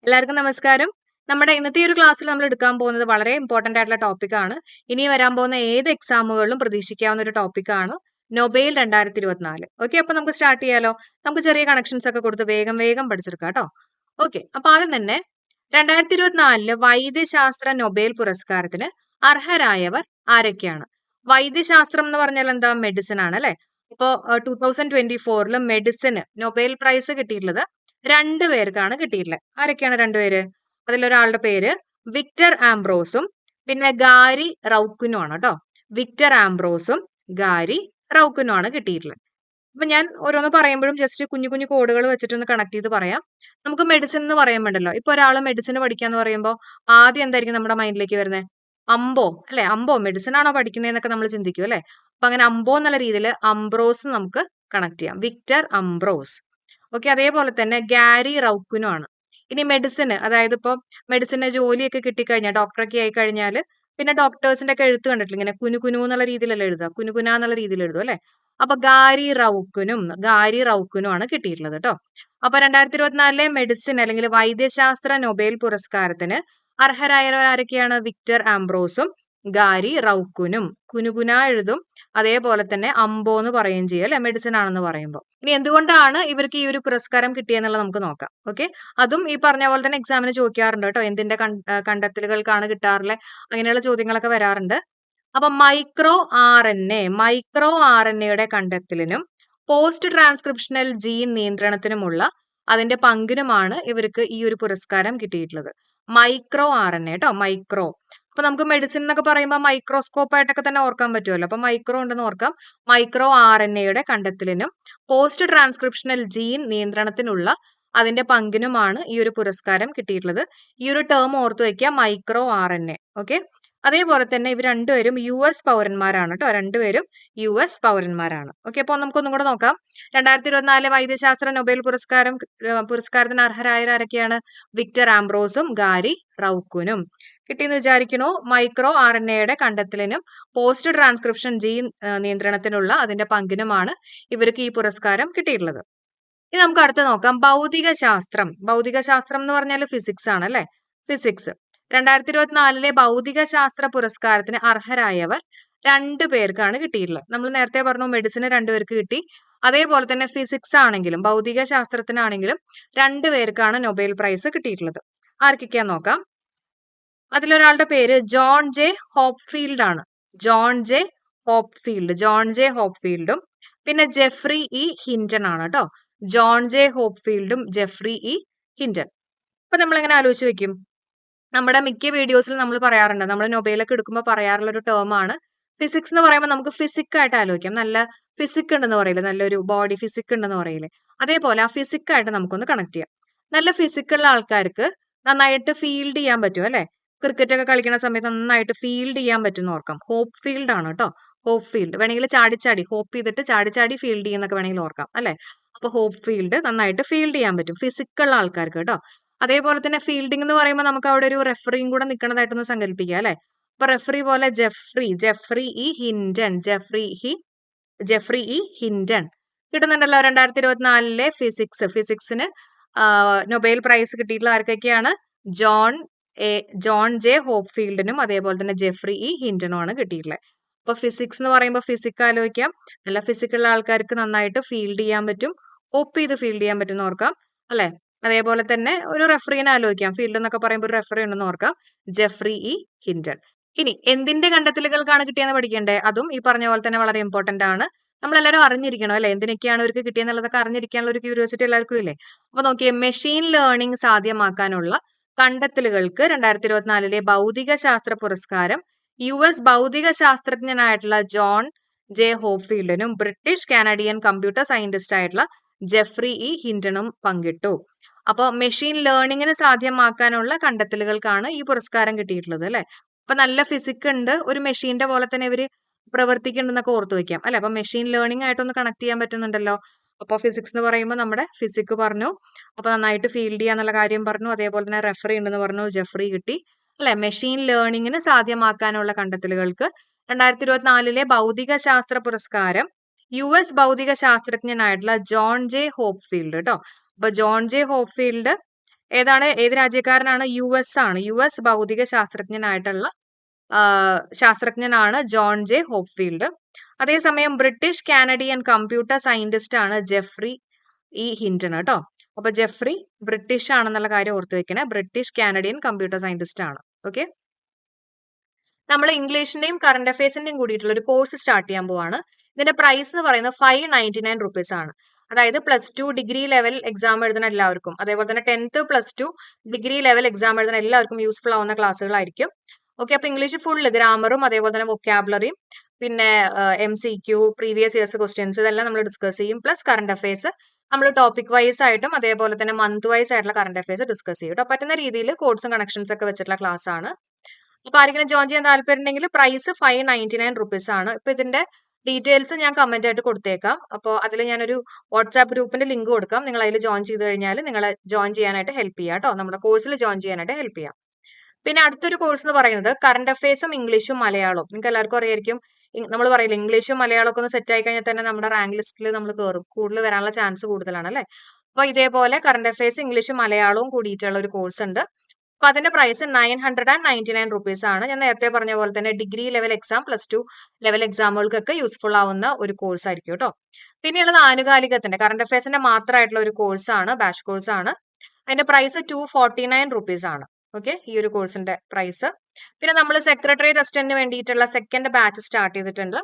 എല്ലാവർക്കും നമസ്കാരം. നമ്മുടെ ഇന്നത്തെ ഈ ഒരു ക്ലാസ്സിൽ നമ്മൾ എടുക്കാൻ പോകുന്നത് വളരെ ഇമ്പോർട്ടന്റ് ആയിട്ടുള്ള ടോപ്പിക്കാണ്. ഇനി വരാൻ പോകുന്ന ഏത് എക്സാമുകളിലും പ്രതീക്ഷിക്കാവുന്ന ഒരു ടോപ്പിക്കാണ് നൊബേൽ 2024. ഓക്കെ, അപ്പൊ നമുക്ക് സ്റ്റാർട്ട് ചെയ്യാലോ. നമുക്ക് ചെറിയ കണക്ഷൻസ് ഒക്കെ കൊടുത്ത് വേഗം വേഗം പഠിച്ചെടുക്കാം കേട്ടോ. ഓക്കെ, അപ്പൊ ആദ്യം തന്നെ 2024 വൈദ്യശാസ്ത്ര നൊബേൽ പുരസ്കാരത്തിന് അർഹരായവർ ആരൊക്കെയാണ്? വൈദ്യശാസ്ത്രം എന്ന് പറഞ്ഞാൽ എന്താ? മെഡിസിൻ ആണ് അല്ലെ. ഇപ്പോ 2024 മെഡിസിന് നൊബേൽ പ്രൈസ് കിട്ടിയിട്ടുള്ളത് രണ്ടുപേർക്കാണ് കിട്ടിയിട്ടുള്ളത്. ആരൊക്കെയാണ് രണ്ടുപേര്? അതിലൊരാളുടെ പേര് വിക്ടർ ആംബ്രോസും പിന്നെ ഗാരി റൗക്കിനും ആണ് കേട്ടോ. വിക്ടർ ആംബ്രോസും ഗാരി റൗക്കിനും ആണ് കിട്ടിയിട്ടുള്ളത്. അപ്പൊ ഞാൻ ഓരോന്ന് പറയുമ്പോഴും ജസ്റ്റ് കുഞ്ഞു കുഞ്ഞു കോഡുകൾ വെച്ചിട്ടൊന്ന് കണക്ട് ചെയ്ത് പറയാം. നമുക്ക് മെഡിസിൻ എന്ന് പറയാൻ വേണ്ടല്ലോ. ഇപ്പൊ ഒരാൾ മെഡിസിൻ പഠിക്കാന്ന് പറയുമ്പോൾ ആദ്യം എന്തായിരിക്കും നമ്മുടെ മൈൻഡിലേക്ക് വരുന്നത്? അമ്പോ അല്ലെ, അമ്പോ മെഡിസിൻ ആണോ പഠിക്കുന്നതെന്നൊക്കെ നമ്മൾ ചിന്തിക്കും അല്ലെ. അപ്പൊ അങ്ങനെ അമ്പോ എന്നുള്ള രീതിയിൽ അംബ്രോസ് നമുക്ക് കണക്ട് ചെയ്യാം. വിക്ടർ അംബ്രോസ്. ഓക്കെ, അതേപോലെ തന്നെ ഗാരി റൗക്കിനും ആണ്. ഇനി മെഡിസിന്, അതായത് ഇപ്പൊ മെഡിസിന് ജോലിയൊക്കെ കിട്ടിക്കഴിഞ്ഞാൽ ഡോക്ടറൊക്കെ ആയി കഴിഞ്ഞാൽ പിന്നെ ഡോക്ടേഴ്സിന്റെ ഒക്കെ എഴുത്ത് കണ്ടിട്ടില്ല, ഇങ്ങനെ കുനു എന്നുള്ള രീതിയിലല്ല എഴുതുക, കുനുകുന എന്നുള്ള രീതിയിൽ എഴുതും അല്ലെ. അപ്പൊ ഗാരി റൗക്കിനും ആണ് കിട്ടിയിട്ടുള്ളത് കേട്ടോ. അപ്പൊ 2024 മെഡിസിൻ അല്ലെങ്കിൽ വൈദ്യശാസ്ത്ര നൊബേൽ പുരസ്കാരത്തിന് അർഹരായവർ ആരൊക്കെയാണ്? വിക്ടർ ആംബ്രോസും ഗാരി റൗക്കിനും. കുനുകുന എഴുതും, അതേപോലെ തന്നെ അംബോ എന്ന് പറയുകയും ചെയ്യും അല്ലെ, മെഡിസിൻ ആണെന്ന് പറയുമ്പോൾ. ഇനി എന്തുകൊണ്ടാണ് ഇവർക്ക് ഈ ഒരു പുരസ്കാരം കിട്ടിയെന്നുള്ളത് നമുക്ക് നോക്കാം. ഓക്കെ, അതും ഈ പറഞ്ഞ പോലെ തന്നെ എക്സാമിന് ചോദിക്കാറുണ്ട് കേട്ടോ. എന്തിന്റെ കണ്ടെത്തലുകൾക്കാണ് കിട്ടാറുള്ളത്, അങ്ങനെയുള്ള ചോദ്യങ്ങളൊക്കെ വരാറുണ്ട്. അപ്പൊ മൈക്രോ ആർ എൻ എയുടെ കണ്ടെത്തലിനും പോസ്റ്റ് ട്രാൻസ്ക്രിപ്ഷണൽ ജീൻ നിയന്ത്രണത്തിനുമുള്ള അതിന്റെ പങ്കിനുമാണ് ഇവർക്ക് ഈ ഒരു പുരസ്കാരം കിട്ടിയിട്ടുള്ളത്. മൈക്രോ ആർ എൻ എ കേട്ടോ, മൈക്രോ. അപ്പൊ നമുക്ക് മെഡിസിൻ എന്നൊക്കെ പറയുമ്പോൾ മൈക്രോസ്കോപ്പ് ആയിട്ടൊക്കെ തന്നെ ഓർക്കാൻ പറ്റുമല്ലോ. അപ്പൊ മൈക്രോ ഉണ്ടെന്ന് ഓർക്കാം. മൈക്രോ ആർ എൻ എയുടെ കണ്ടെത്തലിനും പോസ്റ്റ് ട്രാൻസ്ക്രിപ്ഷണൽ ജീൻ നിയന്ത്രണത്തിനുള്ള അതിന്റെ പങ്കിനുമാണ് ഈ ഒരു പുരസ്കാരം കിട്ടിയിട്ടുള്ളത്. ഈ ഒരു ടേം ഓർത്തു വെക്കുക, micro R N A. Okay, അതേപോലെ തന്നെ ഇവർ രണ്ടുപേരും US പൗരന്മാരാണ് കേട്ടോ. രണ്ടുപേരും US പൗരന്മാരാണ്. ഓക്കെ, അപ്പോൾ നമുക്കൊന്നും കൂടെ നോക്കാം. 2024 വൈദ്യശാസ്ത്ര നൊബേൽ പുരസ്കാരത്തിന് അർഹരായ ആരൊക്കെയാണ്? വിക്ടർ ആംബ്രോസും ഗാരി റൗക്കിനും. കിട്ടിയെന്ന് വിചാരിക്കണു. മൈക്രോ ആർ എൻ എയുടെ കണ്ടെത്തലിനും പോസ്റ്റ് ട്രാൻസ്ക്രിപ്ഷൻ ജീൻ നിയന്ത്രണത്തിനുള്ള അതിന്റെ പങ്കിനുമാണ് ഇവർക്ക് ഈ പുരസ്കാരം കിട്ടിയിട്ടുള്ളത്. ഇനി നമുക്ക് അടുത്ത് നോക്കാം ഭൗതിക ശാസ്ത്രം എന്ന് പറഞ്ഞാൽ ഫിസിക്സ് ആണ് അല്ലെ. ഫിസിക്സ് 2024 ഭൗതിക ശാസ്ത്ര പുരസ്കാരത്തിന് അർഹരായവർ രണ്ടു പേർക്കാണ് കിട്ടിയിട്ടുള്ളത്. നമ്മൾ നേരത്തെ പറഞ്ഞു മെഡിസിന് രണ്ടുപേർക്ക് കിട്ടി. അതേപോലെ തന്നെ ഫിസിക്സ് ആണെങ്കിലും ഭൗതിക ശാസ്ത്രത്തിനാണെങ്കിലും രണ്ടുപേർക്കാണ് നൊബേൽ പ്രൈസ് കിട്ടിയിട്ടുള്ളത്. ആർക്കൊക്കെയാന്ന് നോക്കാം. അതിലൊരാളുടെ പേര് ജോൺ ജെ ഹോപ്ഫീൽഡ് ആണ്. ജോൺ ജെ ഹോപ്ഫീൽഡും പിന്നെ ജെഫ്രി ഇ ഹിൻറ്റൺ ആണ് കേട്ടോ. ജോൺ ജെ ഹോപ്ഫീൽഡും ജെഫ്രി ഇ ഹിൻറ്റൺ. അപ്പൊ നമ്മൾ എങ്ങനെ ആലോചിച്ച് വെക്കും? നമ്മുടെ മിക്ക വീഡിയോസിലും നമ്മൾ പറയാറുണ്ട്, നമ്മൾ നൊബേലൊക്കെ എടുക്കുമ്പോൾ പറയാറുള്ള ഒരു ടേം ആണ് ഫിസിക്സ് എന്ന് പറയുമ്പോൾ നമുക്ക് ഫിസിക്കായിട്ട് ആലോചിക്കാം. നല്ല ഫിസിക് ഉണ്ടെന്ന് പറയില്ലേ, നല്ലൊരു ബോഡി ഫിസിക് ഉണ്ടെന്ന് പറയില്ലേ, അതേപോലെ ആ ഫിസിക്കായിട്ട് നമുക്കൊന്ന് കണക്ട് ചെയ്യാം. നല്ല ഫിസിക്കുള്ള ആൾക്കാർക്ക് നന്നായിട്ട് ഫീൽഡ് ചെയ്യാൻ പറ്റും അല്ലെ. ക്രിക്കറ്റ് ഒക്കെ കളിക്കുന്ന സമയത്ത് നന്നായിട്ട് ഫീൽഡ് ചെയ്യാൻ പറ്റും ഓർക്കാം. ഹോപ്പ് ഫീൽഡ് ആണ് കേട്ടോ. ഹോപ്പ് ഫീൽഡ് വേണമെങ്കിൽ ചാടി ഹോപ്പ് ചെയ്തിട്ട് ചാടി ഫീൽഡ് ചെയ്യുന്നൊക്കെ വേണമെങ്കിൽ ഓർക്കാം അല്ലെ. അപ്പൊ ഹോപ്പ് ഫീൽഡ് നന്നായിട്ട് ഫീൽഡ് ചെയ്യാൻ പറ്റും ഫിസിക്കുള്ള ആൾക്കാർക്ക് കേട്ടോ. അതേപോലെ തന്നെ ഫീൽഡിംഗ് എന്ന് പറയുമ്പോൾ നമുക്ക് അവിടെ ഒരു റെഫറിയും കൂടെ നിൽക്കുന്നതായിട്ടൊന്ന് സങ്കല്പിക്കുക അല്ലെ. അപ്പൊ റെഫറി പോലെ ജെഫ്രി ഇ ഹിൻറ്റൺ കിട്ടുന്നുണ്ടല്ലോ. 2024 ഫിസിക്സിന് നൊബേൽ പ്രൈസ് കിട്ടിയിട്ടുള്ള ആർക്കൊക്കെയാണ്? ജോൺ ജെ ഹോപ്ഫീൽഡിനും അതേപോലെ തന്നെ ജെഫ്രി ഇ ഹിൻറ്റണും ആണ് കിട്ടിയിട്ടുള്ളത്. അപ്പൊ ഫിസിക്സ് എന്ന് പറയുമ്പോൾ ഫിസിക്സ് ആലോചിക്കാം. നല്ല ഫിസിക്കുള്ള ആൾക്കാർക്ക് നന്നായിട്ട് ഫീൽഡ് ചെയ്യാൻ പറ്റും, ഹോപ്പ് ചെയ്ത് ഫീൽഡ് ചെയ്യാൻ പറ്റും ഓർക്കാം അല്ലെ. അതേപോലെ തന്നെ ഒരു റെഫറിനെ ആലോചിക്കാം. ഫീൽഡ് എന്നൊക്കെ പറയുമ്പോൾ ഒരു റെഫറി ഉണ്ടെന്ന് ഓർക്കാം, ജെഫ്രി ഇ ഹിൻറ്റൺ. ഇനി എന്തിന്റെ കണ്ടെത്തലുകൾക്കാണ് കിട്ടിയെന്ന് പഠിക്കണ്ടേ? അതും ഈ പറഞ്ഞ പോലെ തന്നെ വളരെ ഇമ്പോർട്ടന്റ് ആണ്. നമ്മളെല്ലാവരും അറിഞ്ഞിരിക്കണം അല്ലെ, എന്തിനൊക്കെയാണ് ഇവർക്ക് കിട്ടിയെന്നുള്ളതൊക്കെ അറിഞ്ഞിരിക്കാനുള്ള ഒരു ക്യൂരിയോസിറ്റി എല്ലാവർക്കും ഇല്ലേ. അപ്പൊ നോക്കിയേ, മെഷീൻ ലേണിംഗ് സാധ്യമാക്കാനുള്ള കണ്ടെത്തലുകൾക്ക് 2024 ഭൗതിക ശാസ്ത്ര പുരസ്കാരം US ഭൗതിക ശാസ്ത്രജ്ഞനായിട്ടുള്ള ജോൺ ജെ ഹോപ്ഫീൽഡിനും ബ്രിട്ടീഷ് കാനഡിയൻ കമ്പ്യൂട്ടർ സയന്റിസ്റ്റ് ആയിട്ടുള്ള ജെഫ്രി ഇ ഹിൻറ്റണും പങ്കിട്ടു. അപ്പോൾ മെഷീൻ ലേണിങ്ങിന് സാധ്യമാക്കാനുള്ള കണ്ടെത്തലുകൾക്കാണ് ഈ പുരസ്കാരം കിട്ടിയിട്ടുള്ളത് അല്ലെ. അപ്പൊ നല്ല ഫിസിക് ഉണ്ട്, ഒരു മെഷീന്റെ പോലെ തന്നെ ഇവര് പ്രവർത്തിക്കുന്നുണ്ടെന്നൊക്കെ ഓർത്തു വെക്കാം അല്ലെ. അപ്പൊ മെഷീൻ ലേണിംഗ് ആയിട്ടൊന്ന് കണക്ട് ചെയ്യാൻ പറ്റുന്നുണ്ടല്ലോ. അപ്പൊ ഫിസിക്സ് എന്ന് പറയുമ്പോൾ നമ്മുടെ ഫിസിക് പറഞ്ഞു, അപ്പൊ നന്നായിട്ട് ഫീൽഡ് ചെയ്യാന്നുള്ള കാര്യം പറഞ്ഞു, അതേപോലെ തന്നെ റെഫറി ഉണ്ടെന്ന് പറഞ്ഞു, ജെഫ്രി കിട്ടി അല്ലെ. മെഷീൻ ലേണിങ്ങിന് സാധ്യമാക്കാനുള്ള കണ്ടെത്തലുകൾക്ക് 2024 ഭൗതിക ശാസ്ത്ര പുരസ്കാരം US ഭൗതിക ശാസ്ത്രജ്ഞനായിട്ടുള്ള ജോൺ ജെ ഹോപ്ഫീൽഡ് കേട്ടോ. അപ്പൊ ജോൺ ജെ ഹോപ്ഫീൽഡ് ഏത് രാജ്യക്കാരനാണ്? US ആണ്. US ഭൗതിക ശാസ്ത്രജ്ഞനാണ് ജോൺ ജെ ഹോപ്ഫീൽഡ്. അതേസമയം ബ്രിട്ടീഷ് കാനഡിയൻ കമ്പ്യൂട്ടർ സയന്റിസ്റ്റ് ആണ് ജെഫ്രി ഹിൻറ്റൺ കേട്ടോ. അപ്പൊ ജെഫ്രി ബ്രിട്ടീഷ് ആണെന്നുള്ള കാര്യം ഓർത്തു വെക്കണേ. ബ്രിട്ടീഷ് കാനഡിയൻ കമ്പ്യൂട്ടർ സയന്റിസ്റ്റ് ആണ്. ഓക്കെ, നമ്മൾ ഇംഗ്ലീഷിന്റെയും കറണ്ട് അഫയേഴ്സിന്റെയും കൂടിയിട്ടുള്ള ഒരു കോഴ്സ് സ്റ്റാർട്ട് ചെയ്യാൻ പോവാണ്. ഇതിന്റെ പ്രൈസ് എന്ന് പറയുന്നത് 599 റുപ്പീസ് ആണ്. അതായത് +2 ഡിഗ്രി ലെവൽ എക്സാം എഴുതുന്ന എല്ലാവർക്കും, അതേപോലെ തന്നെ 10th +2 ഡിഗ്രി ലെവൽ എക്സാം എഴുതുന്ന എല്ലാവർക്കും യൂസ്ഫുൾ ആവുന്ന ക്ലാസ്സുകളായിരിക്കും. ഓക്കെ, അപ്പൊ ഇംഗ്ലീഷ് ഫുള്ള് ഗ്രാമറും അതേപോലെ തന്നെ വൊക്കാബുലറിയും പിന്നെ MCQ, പ്രീവിയസ് ഇയേഴ്സ് ക്വസ്റ്റ്യൻസ് ഇതെല്ലാം നമ്മൾ ഡിസ്കസ് ചെയ്യും. പ്ലസ് കറണ്ട് അഫയേഴ്സ് നമ്മൾ ടോപ്പിക് വൈസ് ആയിട്ടും അതേപോലെ തന്നെ മന്ത് വൈസ് ആയിട്ടുള്ള കറണ്ട് അഫയേഴ്സ് ഡിസ്കസ് ചെയ്യും കേട്ടോ. പറ്റുന്ന രീതിയിൽ കോഡ്സും കണക്ഷൻസ് ഒക്കെ വെച്ചിട്ടുള്ള ക്ലാസ് ആണ്. അപ്പൊ ആരെങ്കിലും ജോയിൻ ചെയ്യാൻ താല്പര്യം ഉണ്ടെങ്കിൽ പ്രൈസ് 599 റുപ്പീസ് ആണ്. ഇപ്പൊ ഇതിന്റെ ഡീറ്റെയിൽസ് ഞാൻ കമന്റ് ആയിട്ട് കൊടുത്തേക്കാം. അപ്പോൾ അതിൽ ഞാനൊരു വാട്സാപ്പ് ഗ്രൂപ്പിന്റെ ലിങ്ക് കൊടുക്കാം. നിങ്ങൾ അതിൽ ജോയിൻ ചെയ്ത് കഴിഞ്ഞാൽ നിങ്ങളെ ജോയിൻ ചെയ്യാനായിട്ട് ഹെൽപ്പ് ചെയ്യാം കേട്ടോ. നമ്മുടെ കോഴ്സിൽ ജോയിൻ ചെയ്യാനായിട്ട് ഹെൽപ്പ് ചെയ്യാം. പിന്നെ അടുത്തൊരു കോഴ്സ് എന്ന് പറയുന്നത് കറണ്ട് അഫയേഴ്സും ഇംഗ്ലീഷും മലയാളവും. നിങ്ങൾക്ക് എല്ലാവർക്കും അറിയായിരിക്കും, നമ്മൾ പറയില്ല ഇംഗ്ലീഷും മലയാളം ഒക്കെ ഒന്ന് സെറ്റ് ആയി കഴിഞ്ഞാൽ തന്നെ നമ്മുടെ റാങ്ക് ലിസ്റ്റിൽ നമ്മൾ കയറും, കൂടുതൽ വരാനുള്ള ചാൻസ് കൂടുതലാണ് അല്ലേ. അപ്പൊ ഇതേപോലെ കറണ്ട് അഫയേഴ്സ് ഇംഗ്ലീഷും മലയാളവും കൂടിയിട്ടുള്ള ഒരു കോഴ്സ് ഉണ്ട്. അപ്പൊ അതിന്റെ പ്രൈസ് 999 റുപ്പീസ് ആണ്. ഞാൻ നേരത്തെ പറഞ്ഞ പോലെ തന്നെ ഡിഗ്രി ലെവൽ എക്സാം, +2 ലെവൽ എക്സാമുകൾക്കൊക്കെ യൂസ്ഫുൾ ആവുന്ന ഒരു കോഴ്സ് ആയിരിക്കും കേട്ടോ. പിന്നെയുള്ളത് ആനുകാലികത്തിന്റെ കറണ്ട് അഫയേഴ്സിന്റെ മാത്രമായിട്ടുള്ള ഒരു കോഴ്സാണ്, ബാച്ച് കോഴ്സ് ആണ്. അതിന്റെ പ്രൈസ് 249 റുപ്പീസ് ആണ്. ഓക്കെ, ഈ ഒരു കോഴ്സിന്റെ പ്രൈസ്. പിന്നെ നമ്മൾ സെക്രട്ടറിയേറ്റ് അസിസ്റ്റന്റിന് വേണ്ടിയിട്ടുള്ള സെക്കൻഡ് ബാച്ച് സ്റ്റാർട്ട് ചെയ്തിട്ടുണ്ട്.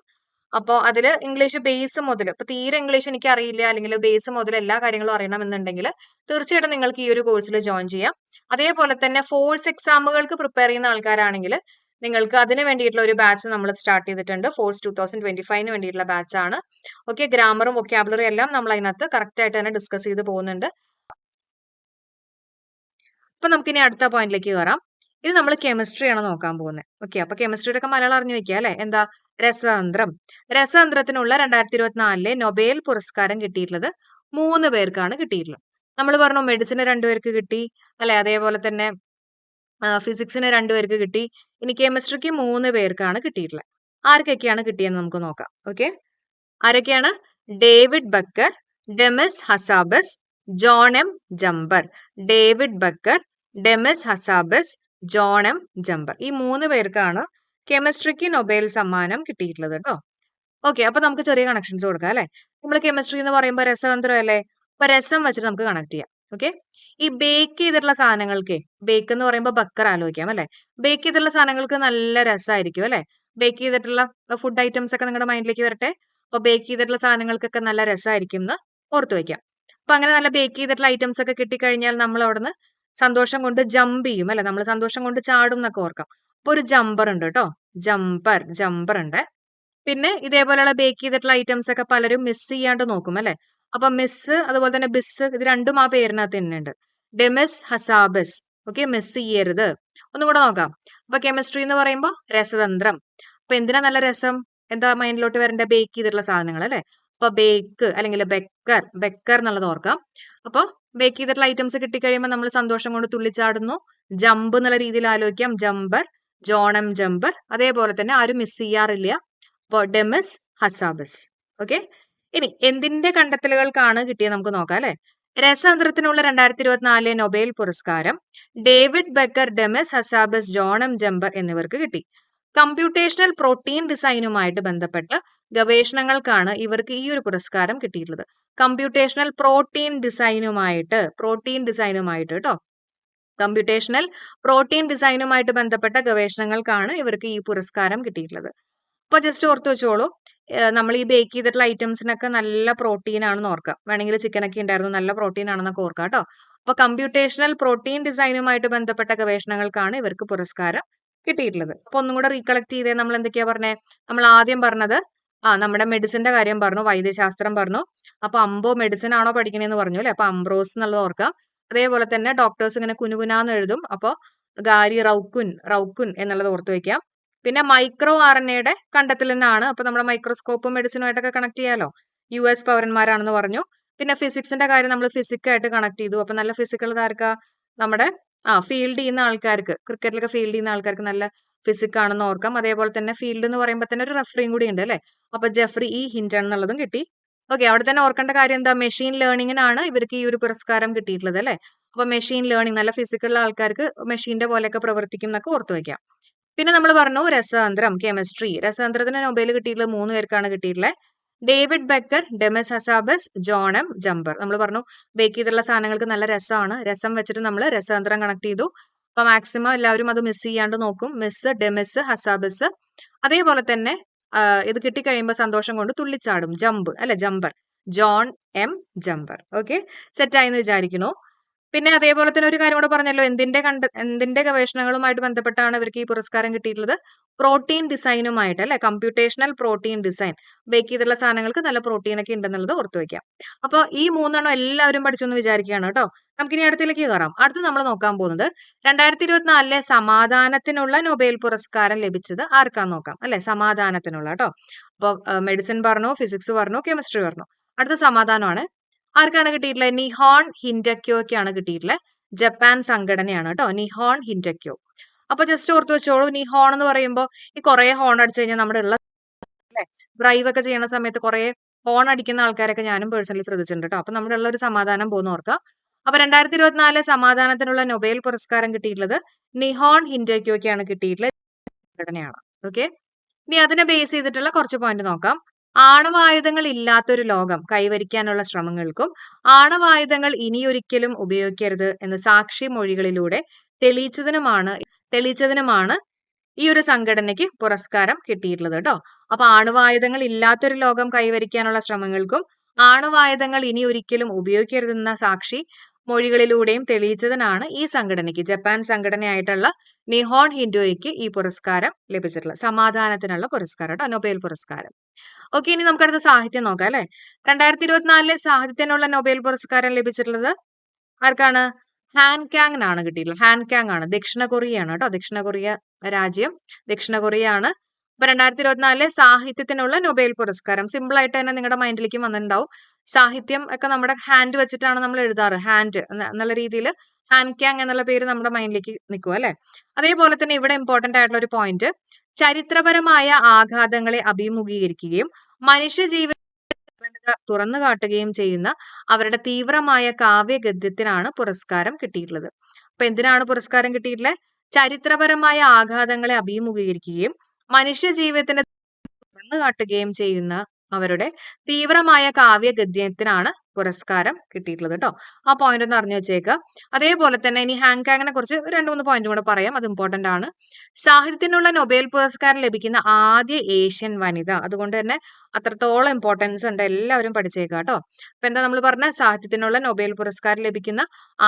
അപ്പോൾ അതിൽ ഇംഗ്ലീഷ് ബേസ് മുതൽ, ഇപ്പൊ തീരെ ഇംഗ്ലീഷ് എനിക്ക് അറിയില്ല അല്ലെങ്കിൽ ബേസ് മുതൽ എല്ലാ കാര്യങ്ങളും അറിയണമെന്നുണ്ടെങ്കിൽ തീർച്ചയായിട്ടും നിങ്ങൾക്ക് ഈ ഒരു കോഴ്സിൽ ജോയിൻ ചെയ്യാം. അതേപോലെ തന്നെ ഫോഴ്സ് എക്സാമുകൾക്ക് പ്രിപ്പയർ ചെയ്യുന്ന ആൾക്കാരാണെങ്കിൽ നിങ്ങൾക്ക് അതിന് വേണ്ടിയിട്ടുള്ള ഒരു ബാച്ച് നമ്മൾ സ്റ്റാർട്ട് ചെയ്തിട്ടുണ്ട്. ഫോഴ്സ് 2025 വേണ്ടിയിട്ടുള്ള ബാച്ച് ആണ്. ഓക്കെ, ഗ്രാമറും വൊക്കാബുലറി എല്ലാം നമ്മൾ അതിനകത്ത് കറക്റ്റ് ആയിട്ട് തന്നെ ഡിസ്കസ് ചെയ്ത് പോകുന്നുണ്ട്. അപ്പൊ നമുക്കിനി അടുത്ത പോയിന്റിലേക്ക് കയറാം. ഇത് നമ്മൾ കെമിസ്ട്രി ആണ് നോക്കാൻ പോകുന്നത്. ഓക്കെ, അപ്പൊ കെമിസ്ട്രിയുടെ ഒക്കെ മലയാളം അറിഞ്ഞു വെക്കുക അല്ലെ. എന്താ? രസതന്ത്രം. രസതന്ത്രത്തിനുള്ള 2024 നൊബേൽ പുരസ്കാരം കിട്ടിയിട്ടുള്ളത് 3 പേർക്കാണ് കിട്ടിയിട്ടുള്ളത്. നമ്മൾ പറഞ്ഞു മെഡിസിന് 2 പേർക്ക് കിട്ടി അല്ലെ, അതേപോലെ തന്നെ ഫിസിക്സിന് 2 പേർക്ക് കിട്ടി. ഇനി കെമിസ്ട്രിക്ക് 3 പേർക്കാണ് കിട്ടിയിട്ടുള്ളത്. ആർക്കൊക്കെയാണ് കിട്ടിയെന്ന് നമുക്ക് നോക്കാം. ഓക്കെ, ആരൊക്കെയാണ്? David Baker, Demis Hassabis, John M Jumper. David Baker, Demis Hassabis, John M Jumper. ഈ 3 പേർക്കാണ് കെമിസ്ട്രിക്ക് നൊബേൽ സമ്മാനം കിട്ടിയിട്ടുള്ളത് കേട്ടോ. ഓക്കെ, അപ്പൊ നമുക്ക് ചെറിയ കണക്ഷൻസ് കൊടുക്കാം അല്ലെ. നമ്മൾ കെമിസ്ട്രി എന്ന് പറയുമ്പോൾ രസതന്ത്രം അല്ലേ, അപ്പൊ രസം വെച്ചിട്ട് നമുക്ക് കണക്ട് ചെയ്യാം. ഓക്കെ, ഈ ബേക്ക് ചെയ്തിട്ടുള്ള സാധനങ്ങൾക്ക്, ബേക്ക് എന്ന് പറയുമ്പോൾ ബക്കർ ആലോചിക്കാം അല്ലെ. ബേക്ക് ചെയ്തിട്ടുള്ള സാധനങ്ങൾക്ക് നല്ല രസമായിരിക്കും അല്ലെ. ബേക്ക് ചെയ്തിട്ടുള്ള ഫുഡ് ഐറ്റംസ് ഒക്കെ നിങ്ങളുടെ മൈൻഡിലേക്ക് വരട്ടെ. അപ്പൊ ബേക്ക് ചെയ്തിട്ടുള്ള സാധനങ്ങൾക്കൊക്കെ നല്ല രസമായിരിക്കും എന്ന് ഓർത്തു വെക്കാം. അപ്പൊ അങ്ങനെ നല്ല ബേക്ക് ചെയ്തിട്ടുള്ള ഐറ്റംസ് ഒക്കെ കിട്ടിക്കഴിഞ്ഞാൽ നമ്മൾ അവിടുന്ന് സന്തോഷം കൊണ്ട് ജമ്പ് ചെയ്യും അല്ലെ. നമ്മൾ സന്തോഷം കൊണ്ട് ചാടും എന്നൊക്കെ ഓർക്കാം. അപ്പൊ ഒരു ജമ്പർ ഉണ്ട് കേട്ടോ, ജമ്പർ ഉണ്ട്. പിന്നെ ഇതേപോലെയുള്ള ബേക്ക് ചെയ്തിട്ടുള്ള ഐറ്റംസ് ഒക്കെ പലരും മിസ് ചെയ്യാണ്ട് നോക്കും അല്ലെ. അപ്പൊ മിസ് അതുപോലെ തന്നെ ബിസ്, ഇത് രണ്ടും ആ പേരിനകത്ത് തന്നെ ഉണ്ട്. ഡെമിസ് ഹസാബസ്. ഓക്കെ, മിസ് ചെയ്യരുത്. ഒന്നും കൂടെ നോക്കാം. അപ്പൊ കെമിസ്ട്രി എന്ന് പറയുമ്പോൾ രസതന്ത്രം. അപ്പൊ എന്തിനാ നല്ല രസം? എന്താ മൈൻഡിലോട്ട് വരേണ്ട? ബേക്ക് ചെയ്തിട്ടുള്ള സാധനങ്ങൾ അല്ലെ. അപ്പൊ ബേക്ക് അല്ലെങ്കിൽ ബെക്കർ എന്നുള്ളത് ഓർക്കാം. അപ്പൊ ബേക്ക് ചെയ്തിട്ടുള്ള ഐറ്റംസ് കിട്ടിക്കഴിയുമ്പോൾ നമ്മൾ സന്തോഷം കൊണ്ട് തുള്ളിച്ചാടുന്നു. ജമ്പ് എന്നുള്ള രീതിയിൽ ആലോചിക്കാം. Jumper, John M Jumper. അതേപോലെ തന്നെ ആരും മിസ് ചെയ്യാറില്ല. അപ്പോൾ ഡെമിസ് ഹസാബസ്. ഓക്കെ, ഇനി എന്തിന്റെ കണ്ടെത്തലുകൾക്കാണ് കിട്ടിയത് നമുക്ക് നോക്കാം അല്ലെ. രസതന്ത്രത്തിനുള്ള 2024 നൊബേൽ പുരസ്കാരം ഡേവിഡ് ബക്കർ, ഡെമിസ് ഹസാബസ്, ജോണം ജംബർ എന്നിവർക്ക് കിട്ടി. കമ്പ്യൂട്ടേഷണൽ പ്രോട്ടീൻ ഡിസൈനുമായിട്ട് ബന്ധപ്പെട്ട ഗവേഷണങ്ങൾക്കാണ് ഇവർക്ക് ഈ ഒരു പുരസ്കാരം കിട്ടിയിട്ടുള്ളത്. കമ്പ്യൂട്ടേഷണൽ പ്രോട്ടീൻ ഡിസൈനുമായിട്ട് കേട്ടോ. കമ്പ്യൂട്ടേഷണൽ പ്രോട്ടീൻ ഡിസൈനുമായിട്ട് ബന്ധപ്പെട്ട ഗവേഷണങ്ങൾക്കാണ് ഇവർക്ക് ഈ പുരസ്കാരം കിട്ടിയിട്ടുള്ളത്. അപ്പൊ ജസ്റ്റ് ഓർത്ത് വെച്ചോളൂ, നമ്മൾ ഈ ബേക്ക് ചെയ്തിട്ടുള്ള ഐറ്റംസിനൊക്കെ നല്ല പ്രോട്ടീൻ ആണെന്ന് ഓർക്കാം. വേണമെങ്കിൽ ചിക്കനൊക്കെ ഉണ്ടായിരുന്നു, നല്ല പ്രോട്ടീൻ ആണെന്നൊക്കെ ഓർക്കാം കേട്ടോ. അപ്പൊ കമ്പ്യൂട്ടേഷണൽ പ്രോട്ടീൻ ഡിസൈനുമായിട്ട് ബന്ധപ്പെട്ട ഗവേഷണങ്ങൾക്കാണ് ഇവർക്ക് പുരസ്കാരം കിട്ടിയിട്ടുള്ളത്. അപ്പൊ ഒന്നും കൂടെ റീകളക്ട് ചെയ്തേ. നമ്മൾ എന്തൊക്കെയാ പറഞ്ഞേ? നമ്മൾ ആദ്യം പറഞ്ഞത് നമ്മുടെ മെഡിസിന്റെ കാര്യം പറഞ്ഞു, വൈദ്യശാസ്ത്രം പറഞ്ഞു. അപ്പൊ അംബോ മെഡിസിൻ ആണോ പഠിക്കണേന്ന് പറഞ്ഞു അല്ലെ. അപ്പൊ അംബ്രോസ് എന്നുള്ളത് ഓർക്കാം. അതേപോലെ തന്നെ ഡോക്ടേഴ്സ് ഇങ്ങനെ കുനുകുനാന്ന് എഴുതും. അപ്പൊ ഗാരി റൗക്കുൻ എന്നുള്ളത് ഓർത്ത് വെക്കാം. പിന്നെ മൈക്രോ RNA കണ്ടെത്തൽ നിന്നാണ്. അപ്പൊ നമ്മുടെ മൈക്രോസ്കോപ്പും മെഡിസിനുമായിട്ടൊക്കെ കണക്ട് ചെയ്യാലോ. US പൗരന്മാരാണെന്ന് പറഞ്ഞു. പിന്നെ ഫിസിക്സിന്റെ കാര്യം നമ്മൾ ഫിസിക്കായിട്ട് കണക്ട് ചെയ്തു. അപ്പൊ നല്ല ഫിസിക്കൽ ആർക്കാ? നമ്മുടെ ഫീൽഡ് ചെയ്യുന്ന ആൾക്കാർക്ക്, ക്രിക്കറ്റിലൊക്കെ ഫീൽഡ് ചെയ്യുന്ന ആൾക്കാർക്ക് നല്ല ഫിസിക് ആണെന്ന് ഓർക്കാം. അതേപോലെ തന്നെ ഫീൽഡ് എന്ന് പറയുമ്പോൾ തന്നെ ഒരു റെഫറിയും കൂടി ഉണ്ട് അല്ലെ. അപ്പൊ ജെഫ്രി ഹിൻറ്റൺ എന്നുള്ളതും കിട്ടി. ഓക്കെ, അവിടെ തന്നെ ഓർക്കേണ്ട കാര്യം എന്താ? മെഷീൻ ലേണിംഗിനാണ് ഇവർക്ക് ഈ ഒരു പുരസ്കാരം കിട്ടിയിട്ടുള്ളത് അല്ലെ. അപ്പൊ മെഷീൻ ലേണിംഗ് നല്ല ഫിസിക്കൽ ആൾക്കാർക്ക് മെഷീന്റെ പോലെയൊക്കെ പ്രവർത്തിക്കും എന്നൊക്കെ ഓർത്തു വെക്കാം. പിന്നെ നമ്മൾ പറഞ്ഞു രസതന്ത്രം, കെമിസ്ട്രി. രസതന്ത്രത്തിന് നൊബേൽ കിട്ടിയിട്ടുള്ളത് 3 പേർക്കാണ് കിട്ടിയിട്ടുള്ളത്. David Baker, Demis Hassabis, John M Jumper. നമ്മൾ പറഞ്ഞു ബേക്ക് ചെയ്തിട്ടുള്ള സാധനങ്ങൾക്ക് നല്ല രസമാണ്. രസം വെച്ചിട്ട് നമ്മൾ രസതന്ത്രം കണക്ട് ചെയ്തു. അപ്പൊ മാക്സിമം എല്ലാവരും അത് മിസ് ചെയ്യാണ്ട് നോക്കും. മിസ്, ഡെമസ് ഹസാബസ്. അതേപോലെ തന്നെ ഇത് കിട്ടിക്കഴിയുമ്പോൾ സന്തോഷം കൊണ്ട് തുള്ളിച്ചാടും. ജമ്പ് അല്ലെ, jumper. John M jumper. Okay, സെറ്റായി എന്ന് വിചാരിക്കുന്നു. പിന്നെ അതേപോലെ തന്നെ ഒരു കാര്യം കൂടെ പറഞ്ഞല്ലോ, എന്തിന്റെ ഗവേഷണങ്ങളുമായിട്ട് ബന്ധപ്പെട്ടാണ് ഇവർക്ക് ഈ പുരസ്കാരം കിട്ടിയിട്ടുള്ളത്? പ്രോട്ടീൻ ഡിസൈനുമായിട്ട് അല്ലെ, കമ്പ്യൂട്ടേഷണൽ പ്രോട്ടീൻ ഡിസൈൻ. ബേക്ക് ചെയ്തിട്ടുള്ള സാധനങ്ങൾക്ക് നല്ല പ്രോട്ടീൻ ഒക്കെ ഉണ്ടെന്നുള്ളത് ഓർത്തു വെക്കാം. അപ്പോൾ ഈ 3 എല്ലാവരും പഠിച്ചെന്ന് വിചാരിക്കുകയാണ് കേട്ടോ. നമുക്കിനി അടുത്തേക്ക് കയറാം. അടുത്ത് നമ്മൾ നോക്കാൻ പോകുന്നത് 2024 സമാധാനത്തിനുള്ള നൊബേൽ പുരസ്കാരം ലഭിച്ചത് ആർക്കാന്ന് നോക്കാം അല്ലെ, സമാധാനത്തിനുള്ള കേട്ടോ. അപ്പോൾ മെഡിസിൻ പറഞ്ഞു, ഫിസിക്സ് പറഞ്ഞു, കെമിസ്ട്രി പറഞ്ഞു. അടുത്ത സമാധാനമാണ്. ആർക്കാണ് കിട്ടിയിട്ടുള്ളത്? നിഹോൺ ഹിൻഡക്യോക്കാണ് കിട്ടിയിട്ടുള്ളത്. ജപ്പാൻ സംഘടനയാണ് കേട്ടോ, നിഹോൺ ഹിൻഡക്യോ. അപ്പൊ ജസ്റ്റ് ഓർത്ത് വെച്ചോളൂ, നിഹോൺ എന്ന് പറയുമ്പോൾ ഈ കുറെ ഹോൺ അടിച്ചു കഴിഞ്ഞാൽ നമ്മുടെ ഉള്ള അല്ലെ, ഡ്രൈവ് ഒക്കെ ചെയ്യുന്ന സമയത്ത് കുറെ ഹോൺ അടിക്കുന്ന ആൾക്കാരൊക്കെ ഞാനും പേഴ്സണലി ശ്രദ്ധിച്ചിട്ടുണ്ട് കേട്ടോ. അപ്പൊ നമ്മുടെ ഉള്ള ഒരു സമാധാനം പോകുന്ന ഓർക്കുക. അപ്പൊ 2024 സമാധാനത്തിനുള്ള നൊബേൽ പുരസ്കാരം കിട്ടിയിട്ടുള്ളത് നിഹോൺ ഹിൻഡക്യോക്കാണ് കിട്ടിയിട്ടുള്ളത്, സംഘടനയാണ്. ഓക്കെ, ഇനി അതിനെ ബേസ് ചെയ്തിട്ടുള്ള കുറച്ച് പോയിന്റ് നോക്കാം. ആണവായുധങ്ങൾ ഇല്ലാത്തൊരു ലോകം കൈവരിക്കാനുള്ള ശ്രമങ്ങൾക്കും ആണവായുധങ്ങൾ ഇനിയൊരിക്കലും ഉപയോഗിക്കരുത് എന്ന് സാക്ഷി മൊഴികളിലൂടെ തെളിയിച്ചതിനുമാണ് ഈ ഒരു സംഘടനയ്ക്ക് പുരസ്കാരം കിട്ടിയിട്ടുള്ളത് കേട്ടോ. അപ്പൊ ആണവായുധങ്ങൾ ഇല്ലാത്തൊരു ലോകം കൈവരിക്കാനുള്ള ശ്രമങ്ങൾക്കും ആണവായുധങ്ങൾ ഇനി ഒരിക്കലും ഉപയോഗിക്കരുതെന്ന സാക്ഷി മൊഴികളിലൂടെയും തെളിയിച്ചതിനാണ് ഈ സംഘടനയ്ക്ക്, ജപ്പാൻ സംഘടനയായിട്ടുള്ള നിഹോൺ ഹിൻഡോയ്ക്ക് ഈ പുരസ്കാരം ലഭിച്ചിട്ടുള്ളത്. സമാധാനത്തിനുള്ള പുരസ്കാരം കേട്ടോ, നൊബേൽ പുരസ്കാരം. ഓക്കെ, ഇനി നമുക്ക് അടുത്ത സാഹിത്യം നോക്കാം അല്ലെ. 2024 സാഹിത്യത്തിനുള്ള നൊബേൽ പുരസ്കാരം ലഭിച്ചിട്ടുള്ളത് ആർക്കാണ്? ഹാൻ കാങ്ങിനാണ് കിട്ടിയിട്ടുള്ളത്. ഹാൻ കാങ് ആണ്, ദക്ഷിണ കൊറിയയാണ് കേട്ടോ. ദക്ഷിണ കൊറിയ രാജ്യം, ദക്ഷിണ കൊറിയ ആണ്. അപ്പൊ 2024 സാഹിത്യത്തിനുള്ള നൊബേൽ പുരസ്കാരം സിമ്പിൾ ആയിട്ട് തന്നെ നിങ്ങളുടെ മൈൻഡിലേക്ക് വന്നിട്ടുണ്ടാവും. സാഹിത്യം ഒക്കെ നമ്മുടെ ഹാൻഡ് വെച്ചിട്ടാണ് നമ്മൾ എഴുതാറ്. ഹാൻഡ് എന്നുള്ള രീതിയിൽ ഹാൻ കാങ് എന്നുള്ള പേര് നമ്മുടെ മൈൻഡിലേക്ക് നിൽക്കും അല്ലെ. അതേപോലെ തന്നെ ഇവിടെ ഇമ്പോർട്ടന്റ് ആയിട്ടുള്ള ഒരു പോയിന്റ്, ചരിത്രപരമായ ആഘാതങ്ങളെ അഭിമുഖീകരിക്കുകയും മനുഷ്യജീവിത തുറന്നു കാട്ടുകയും ചെയ്യുന്ന അവരുടെ തീവ്രമായ കാവ്യഗദ്യത്തിനാണ് പുരസ്കാരം കിട്ടിയിട്ടുള്ളത്. അപ്പൊ എന്തിനാണ് പുരസ്കാരം കിട്ടിയിട്ടുള്ളത്? ചരിത്രപരമായ ആഘാതങ്ങളെ അഭിമുഖീകരിക്കുകയും മനുഷ്യജീവിതത്തിന്റെ തുറന്നു കാട്ടുകയും ചെയ്യുന്ന അവരുടെ തീവ്രമായ കാവ്യഗദ്യത്തിനാണ് പുരസ്കാരം കിട്ടിയിട്ടുള്ളത് കേട്ടോ. ആ പോയിന്റ് ഒന്ന് അറിഞ്ഞു വെച്ചേക്കുക. അതേപോലെ തന്നെ ഇനി ഹാങ്കാങ്ങിനെ കുറിച്ച് 2-3 പോയിന്റ് കൂടെ പറയാം, അത് ഇമ്പോർട്ടന്റ് ആണ്. സാഹിത്യത്തിനുള്ള നൊബേൽ പുരസ്കാരം ലഭിക്കുന്ന ആദ്യ ഏഷ്യൻ വനിത, അതുകൊണ്ട് തന്നെ അത്രത്തോളം ഇമ്പോർട്ടൻസ് ഉണ്ട്, എല്ലാവരും പഠിച്ചേക്കുക കേട്ടോ. അപ്പൊ എന്താ നമ്മൾ പറഞ്ഞ, സാഹിത്യത്തിനുള്ള നൊബേൽ പുരസ്കാരം ലഭിക്കുന്ന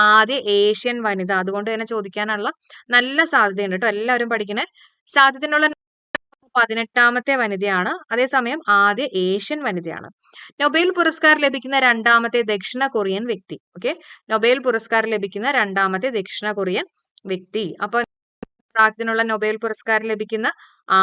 ആദ്യ ഏഷ്യൻ വനിത, അതുകൊണ്ട് തന്നെ ചോദിക്കാനുള്ള നല്ല സാധ്യതയുണ്ട് കേട്ടോ. എല്ലാവരും പഠിക്കണേ. സാഹിത്യത്തിനുള്ള 18ാമത്തെ വനിതയാണ്, അതേസമയം ആദ്യ ഏഷ്യൻ വനിതയാണ്. നൊബേൽ പുരസ്കാരം ലഭിക്കുന്ന 2ാമത്തെ ദക്ഷിണ കൊറിയൻ വ്യക്തി. ഓക്കെ, നൊബേൽ പുരസ്കാരം ലഭിക്കുന്ന 2ാമത്തെ ദക്ഷിണ കൊറിയൻ വ്യക്തി. അപ്പൊ സാഹിത്യത്തിനുള്ള നൊബേൽ പുരസ്കാരം ലഭിക്കുന്ന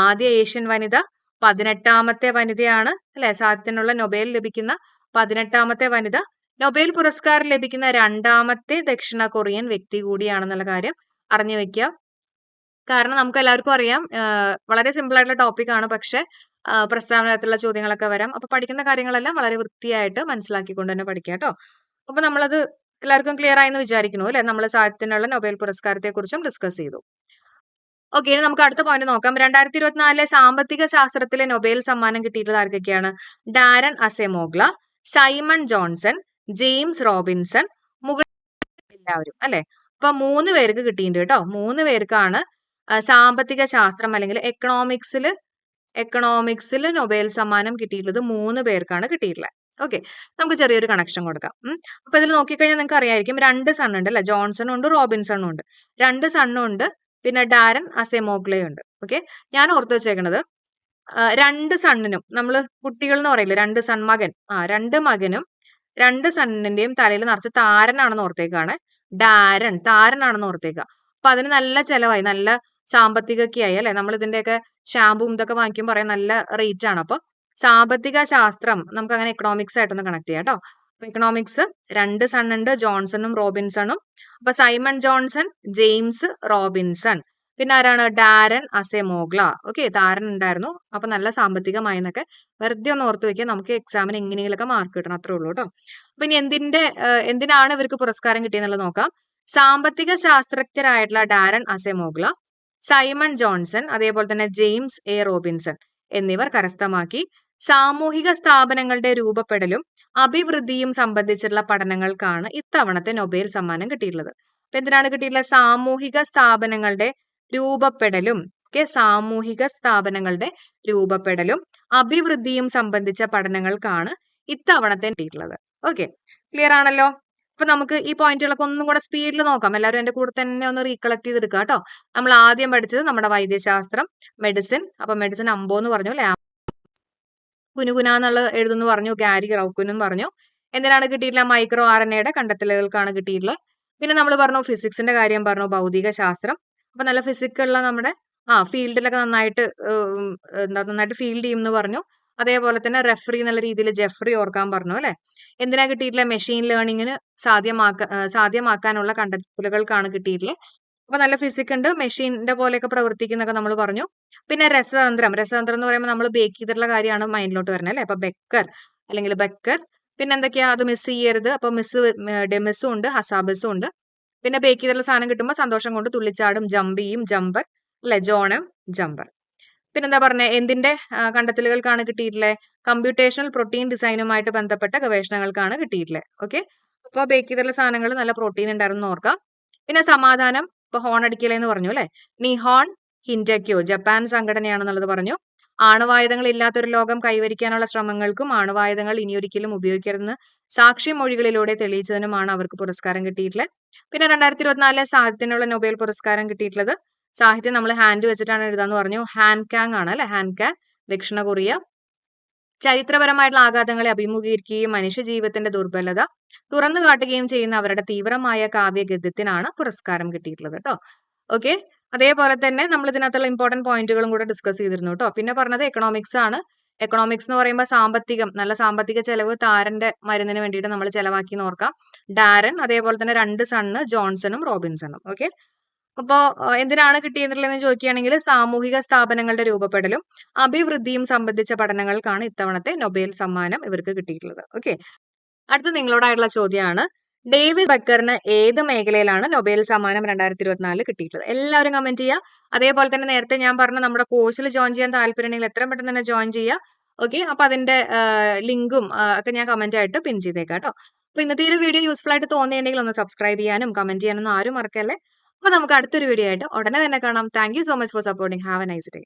ആദ്യ ഏഷ്യൻ വനിത, 18ാമത്തെ വനിതയാണ് അല്ലെ. സാഹിത്യത്തിനുള്ള നൊബേൽ ലഭിക്കുന്ന 18ാമത്തെ വനിത, നൊബേൽ പുരസ്കാരം ലഭിക്കുന്ന 2ാമത്തെ ദക്ഷിണ കൊറിയൻ വ്യക്തി കൂടിയാണെന്നുള്ള കാര്യം അറിഞ്ഞു വെക്കുക. കാരണം നമുക്ക് എല്ലാവർക്കും അറിയാം, വളരെ സിമ്പിൾ ആയിട്ടുള്ള ടോപ്പിക് ആണ്, പക്ഷെ പ്രസ്താവനത്തിലുള്ള ചോദ്യങ്ങളൊക്കെ വരാം. അപ്പൊ പഠിക്കുന്ന കാര്യങ്ങളെല്ലാം വളരെ വൃത്തിയായിട്ട് മനസ്സിലാക്കിക്കൊണ്ട് തന്നെ പഠിക്കുക കേട്ടോ. അപ്പൊ നമ്മളത് എല്ലാവർക്കും ക്ലിയർ ആയെന്ന് വിചാരിക്കുന്നു അല്ലെ. നമ്മൾ സാഹിത്യത്തിനുള്ള നൊബേൽ പുരസ്കാരത്തെ കുറിച്ചും ഡിസ്കസ് ചെയ്തു. ഓക്കെ, ഇനി നമുക്ക് അടുത്ത പോയിന്റ് നോക്കാം. 2024 സാമ്പത്തിക ശാസ്ത്രത്തിലെ നൊബേൽ സമ്മാനം കിട്ടിയിട്ടുള്ളത് ആർക്കൊക്കെയാണ്? Daron Acemoglu, Simon Johnson, James Robinson, എല്ലാവരും അല്ലെ. അപ്പൊ 3 പേർക്ക് കിട്ടിയിട്ടുണ്ട് കേട്ടോ. 3 പേർക്കാണ് സാമ്പത്തിക ശാസ്ത്രം അല്ലെങ്കിൽ എക്കണോമിക്സിൽ നൊബേൽ സമ്മാനം കിട്ടിയിട്ടുള്ളത്. 3 പേർക്കാണ് കിട്ടിയിട്ടുള്ളത്. ഓക്കെ, നമുക്ക് ചെറിയൊരു കണക്ഷൻ കൊടുക്കാം. അപ്പൊ ഇതിൽ നോക്കിക്കഴിഞ്ഞാൽ നിങ്ങൾക്ക് അറിയായിരിക്കും, 2 സൺ ഉണ്ട് അല്ലെ, ജോൺസണും ഉണ്ട് റോബിൻസണും ഉണ്ട്. 2 സണ്ണും ഉണ്ട്, പിന്നെ ഡാരൻ അസെമോഗ്ലയും ഉണ്ട്. ഓക്കെ, ഞാൻ ഓർത്തു വെച്ചേക്കുന്നത് 2 സണ്ണിനും, നമ്മൾ കുട്ടികൾ എന്ന് പറയില്ലേ, 2 സൺ മകൻ, 2 മകനും 2 സണ്ണിന്റെയും തലയിൽ നിറച്ച് താരനാണെന്ന് ഓർത്തേക്കാണ്. താരനാണെന്ന് ഓർത്തേക്കുക. അപ്പൊ അതിന് നല്ല ചെലവായി, നല്ല സാമ്പത്തികമൊക്കെ ആയി അല്ലെ. നമ്മൾ ഇതിന്റെയൊക്കെ ഷാമ്പും ഇതൊക്കെ വാങ്ങിക്കുമ്പോൾ പറയാം നല്ല റേറ്റ് ആണ്. അപ്പൊ സാമ്പത്തിക ശാസ്ത്രം നമുക്ക് അങ്ങനെ എക്കണോമിക്സ് ആയിട്ടൊന്ന് കണക്ട് ചെയ്യാം കേട്ടോ. അപ്പൊ എക്കണോമിക്സ് 2 സൺ ഉണ്ട്, ജോൺസണും റോബിൻസണും. അപ്പൊ സൈമൺ ജോൺസൺ, ജെയിംസ് റോബിൻസൺ, പിന്നെ ആരാണ്? ഡാരൻ അസെമോഗ്ല. ഓക്കെ, താരൻ ഉണ്ടായിരുന്നു. അപ്പൊ നല്ല സാമ്പത്തികമായി എന്നൊക്കെ വെറുതെ ഒന്ന് ഓർത്ത് വെക്കുക, നമുക്ക് എക്സാമിന് എങ്ങനെയെങ്കിലൊക്കെ മാർക്ക് കിട്ടണം, അത്രേ ഉള്ളൂ കേട്ടോ. അപ്പൊ ഇനി എന്തിനാണ് ഇവർക്ക് പുരസ്കാരം കിട്ടിയെന്നുള്ളത് നോക്കാം. സാമ്പത്തിക ശാസ്ത്രജ്ഞരായിട്ടുള്ള ഡാരൻ അസെമോഗ്ല, സൈമൺ ജോൺസൺ, അതേപോലെ തന്നെ ജെയിംസ് എ റോബിൻസൺ എന്നിവർ കരസ്ഥമാക്കി. സാമൂഹിക സ്ഥാപനങ്ങളുടെ രൂപപ്പെടലും അഭിവൃദ്ധിയും സംബന്ധിച്ചുള്ള പഠനങ്ങൾക്കാണ് ഇത്തവണത്തെ നൊബേൽ സമ്മാനം കിട്ടിയിട്ടുള്ളത്. അപ്പൊ എന്തിനാണ് കിട്ടിയിട്ടുള്ളത്? സാമൂഹിക സ്ഥാപനങ്ങളുടെ രൂപപ്പെടലും സാമൂഹിക സ്ഥാപനങ്ങളുടെ രൂപപ്പെടലും അഭിവൃദ്ധിയും സംബന്ധിച്ച പഠനങ്ങൾക്കാണ് ഇത്തവണത്തെ കിട്ടിയിട്ടുള്ളത്. ഓക്കെ, ക്ലിയർ ആണല്ലോ? അപ്പൊ നമുക്ക് ഈ പോയിന്റുകളൊക്കെ ഒന്നും കൂടെ സ്പീഡിൽ നോക്കാം. എല്ലാവരും എന്റെ കൂടെ തന്നെ ഒന്ന് റീകളക്ട് ചെയ്തെടുക്കുക കേട്ടോ. നമ്മൾ ആദ്യം പഠിച്ചത് നമ്മുടെ വൈദ്യശാസ്ത്രം, മെഡിസിൻ. അപ്പൊ മെഡിസിൻ അമ്പോ എന്ന് പറഞ്ഞു അല്ലെ, കുനുകുന എന്നുള്ള എഴുതുന്നു പറഞ്ഞു, ഗാരി റൌക്കുനും പറഞ്ഞു. എന്തിനാണ് കിട്ടിയിട്ടുള്ള? മൈക്രോ RNA കണ്ടെത്തലുകൾക്കാണ് കിട്ടിയിട്ടുള്ളത്. പിന്നെ നമ്മൾ പറഞ്ഞു ഫിസിക്സിന്റെ കാര്യം പറഞ്ഞു, ഭൗതിക ശാസ്ത്രം. അപ്പൊ നല്ല ഫിസിക്കുള്ള നമ്മുടെ ഫീൽഡിലൊക്കെ നന്നായിട്ട് നന്നായിട്ട് ഫീൽഡ് ചെയ്യും എന്ന് പറഞ്ഞു. അതേപോലെ തന്നെ റെഫറി എന്നുള്ള രീതിയിൽ ജെഫ്രി ഓർക്കാൻ പറഞ്ഞു അല്ലെ. എന്തിനാ കിട്ടിയിട്ടുള്ള? മെഷീൻ ലേണിങ്ങിന് സാധ്യമാക്കാനുള്ള കണ്ടെത്തലുകൾക്കാണ് കിട്ടിയിട്ടുള്ളത്. അപ്പൊ നല്ല ഫിസിക് ഉണ്ട്, മെഷീന്റെ പോലെയൊക്കെ പ്രവർത്തിക്കുന്നൊക്കെ നമ്മൾ പറഞ്ഞു. പിന്നെ രസതന്ത്രം എന്ന് പറയുമ്പോൾ നമ്മൾ ബേക്ക് ചെയ്തിട്ടുള്ള കാര്യമാണ് മൈൻഡിലോട്ട് വരുന്നത് അല്ലെ. അപ്പൊ ബെക്കർ. പിന്നെ എന്തൊക്കെയാ? അത് മിസ് ചെയ്യരുത്. അപ്പൊ ഡെമിസും ഉണ്ട്, ഹസാബസും ഉണ്ട്. പിന്നെ ബേക്ക് ചെയ്തിട്ടുള്ള സാധനം കിട്ടുമ്പോൾ സന്തോഷം കൊണ്ട് തുള്ളിച്ചാടും, ജമ്പ് ചെയ്യും, ജമ്പർ അല്ലെ, ജോണം ജമ്പർ. പിന്നെന്താ പറഞ്ഞേ? എന്തിന്റെ കണ്ടെത്തലുകൾക്കാണ് കിട്ടിയിട്ടുള്ളത്? കമ്പ്യൂട്ടേഷണൽ പ്രോട്ടീൻ ഡിസൈനുമായിട്ട് ബന്ധപ്പെട്ട ഗവേഷണങ്ങൾക്കാണ് കിട്ടിയിട്ടുള്ളത്. ഓക്കെ, അപ്പൊ ബേക്ക് ചെയ്തിട്ടുള്ള സാധനങ്ങൾ നല്ല പ്രോട്ടീൻ ഉണ്ടായിരുന്നു ഓർക്കാം. പിന്നെ സമാധാനം, ഇപ്പൊ ഹോൺ അടിക്കലെന്ന് പറഞ്ഞു അല്ലെ. നിഹോൺ ഹിൻഡക്യോ ജപ്പാൻ സംഘടനയാണെന്നുള്ളത് പറഞ്ഞു. ആണവായുധങ്ങൾ ഇല്ലാത്തൊരു ലോകം കൈവരിക്കാനുള്ള ശ്രമങ്ങൾക്കും ആണവായുധങ്ങൾ ഇനിയൊരിക്കലും ഉപയോഗിക്കരുതെന്ന് സാക്ഷിമൊഴികളിലൂടെ തെളിയിച്ചതിനുമാണ് അവർക്ക് പുരസ്കാരം കിട്ടിയിട്ടുള്ളത്. പിന്നെ 2024 സാഹിത്യത്തിനുള്ള നൊബേൽ പുരസ്കാരം കിട്ടിയിട്ടുള്ളത്, സാഹിത്യം നമ്മൾ ഹാൻഡ് വെച്ചിട്ടാണ് എഴുതാന്ന് പറഞ്ഞു, ഹാൻകാങ് ആണ് അല്ലെ. ഹാൻകാങ്, ദക്ഷിണ കൊറിയ. ചരിത്രപരമായിട്ടുള്ള ആഘാതങ്ങളെ അഭിമുഖീകരിക്കുകയും മനുഷ്യജീവിതത്തിന്റെ ദുർബലത തുറന്നു കാട്ടുകയും ചെയ്യുന്ന അവരുടെ തീവ്രമായ കാവ്യഗദ്യത്തിനാണ് പുരസ്കാരം കിട്ടിയിട്ടുള്ളത് കേട്ടോ. ഓക്കെ, അതേപോലെ തന്നെ നമ്മൾ ഇതിനകത്തുള്ള ഇമ്പോർട്ടന്റ് പോയിന്റുകളും കൂടെ ഡിസ്കസ് ചെയ്തിരുന്നു കേട്ടോ. പിന്നെ പറഞ്ഞത് എക്കണോമിക്സ് ആണ്. എക്കണോമിക്സ് എന്ന് പറയുമ്പോൾ സാമ്പത്തികം, നല്ല സാമ്പത്തിക ചെലവ് താരന്റെ മരുന്നിന് വേണ്ടിയിട്ട് നമ്മൾ ചെലവാക്കി നോർക്കാം. ഡാരൻ, അതേപോലെ തന്നെ 2 സണ്ണ് ജോൺസണും റോബിൻസണും. ഓക്കെ, അപ്പോ എന്തിനാണ് കിട്ടിയെന്നുള്ളതെന്ന് ചോദിക്കുകയാണെങ്കിൽ സാമൂഹിക സ്ഥാപനങ്ങളുടെ രൂപപ്പെടലും അഭിവൃദ്ധിയും സംബന്ധിച്ച പഠനങ്ങൾക്കാണ് ഇത്തവണത്തെ നൊബേൽ സമ്മാനം ഇവർക്ക് കിട്ടിയിട്ടുള്ളത്. ഓക്കെ, അടുത്ത നിങ്ങളോടായിട്ടുള്ള ചോദ്യമാണ്, ഡേവിഡ് ബക്കറിന് ഏത് മേഖലയിലാണ് നൊബേൽ സമ്മാനം 2024 കിട്ടിയിട്ടുള്ളത്? എല്ലാവരും കമന്റ് ചെയ്യുക. അതേപോലെ തന്നെ നേരത്തെ ഞാൻ പറഞ്ഞ നമ്മുടെ കോഴ്സിൽ ജോയിൻ ചെയ്യാൻ താല്പര്യമുണ്ടെങ്കിൽ എത്രയും പെട്ടെന്ന് തന്നെ ജോയിൻ ചെയ്യുക. ഓക്കെ, അപ്പൊ അതിന്റെ ലിങ്കും ഒക്കെ ഞാൻ കമന്റ് ആയിട്ട് പിൻ ചെയ്തേക്കാം കേട്ടോ. അപ്പൊ ഇന്നത്തെ ഒരു വീഡിയോ യൂസ്ഫുൾ ആയിട്ട് തോന്നിയിട്ടുണ്ടെങ്കിൽ ഒന്ന് സബ്സ്ക്രൈബ് ചെയ്യാനും കമന്റ് ചെയ്യാനൊന്നും ആരും മറക്കല്ലേ. അപ്പൊ നമുക്ക് അടുത്തൊരു വീഡിയോ ആയിട്ട് ഉടനെ തന്നെ കാണാം. Thank you so much for supporting. Have A nice day.